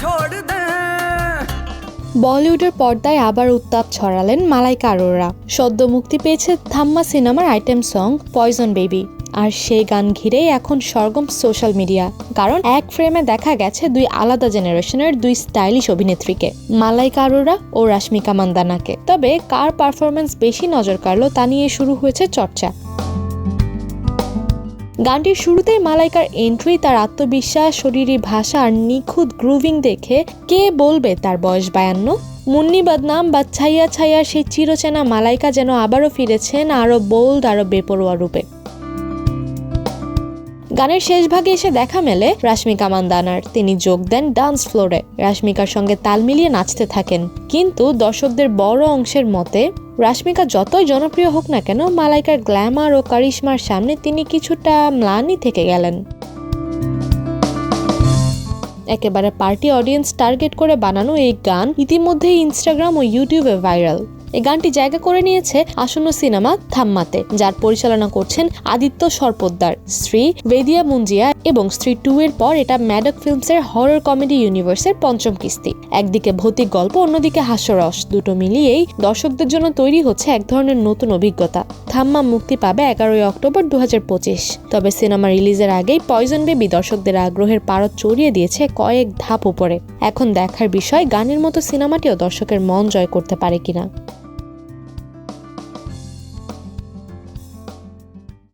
छोड़ दे। বলিউডের পর্দায় আবার উত্তাপ ছড়ালেন মালাইকা আরোরা। সদ্য মুক্তি পেয়েছে থাম্মা সিনেমার আইটেম সং পয়জন বেবি, আর সেই গান ঘিরেই এখন সরগম সোশ্যাল মিডিয়া। কারণ এক ফ্রেমে দেখা গেছে দুই আলাদা জেনারেশনের দুই স্টাইলিশ অভিনেত্রীকে, মালাইকা আরোরা ও রাশমিকা মান্দানাকে। তবে কার পারফরমেন্স বেশি নজর কাড়ল তা নিয়ে শুরু হয়েছে চর্চা। গানটির শুরুতেই মালাইকার এন্ট্রি, তার আত্মবিশ্বাস, শরীরী ভাষা আর নিখুঁত গ্রুভিং দেখে কে বলবে তার বয়স 52? মুন্নি বদনাম বা ছাইয়া ছাইয়ার সেই চিরচেনা মালাইকা যেন আবারও ফিরেছেন আরও বোল্ড, আরও বেপরোয়া রূপে। গানের শেষ ভাগে এসে দেখা মেলে রাশমিকা মান্দানার। তিনি যোগ দেন ডান্স ফ্লোরে, রাশমিকার সঙ্গে তাল মিলিয়ে নাচতে থাকেন। কিন্তু দর্শকদের বড় অংশের মতে রাশমিকা যতই জনপ্রিয় হোক না কেন, মালাইকার গ্ল্যামার ও কারিশমার সামনে তিনি কিছুটা ম্লানি থেকে গেলেন। একেবারে পার্টি অডিয়েন্স টার্গেট করে বানানো এই গান ইতিমধ্যেই ইনস্টাগ্রাম ও ইউটিউবে ভাইরাল। এই গানটি জায়গা করে নিয়েছে আসন্ন সিনেমা থাম্মাতে, যার পরিচালনা করছেন আদিত্য সরপোদ্দার। স্ত্রী বেদিয়া মুঞ্জিয়া এবং স্ত্রী 2 এর পর এটা ম্যাডক ফিল্মসের হরর কমেডি ইউনিভার্সের পঞ্চম কিস্তি। একদিকে ভৌতিক গল্প, অন্যদিকে হাস্যরস, দুটো মিলিয়েই দর্শকদের জন্য তৈরি হচ্ছে এক ধরনের নতুন অভিজ্ঞতা। থাম্মা মুক্তি পাবে 11 অক্টোবর 2025। তবে সিনেমা রিলিজের আগেই পয়জন বেবি দর্শকদের আগ্রহের পারদ চড়িয়ে দিয়েছে কয়েক ধাপ উপরে। এখন দেখার বিষয় গানের মতো সিনেমাটিও দর্শকের মন জয় করতে পারে কিনা।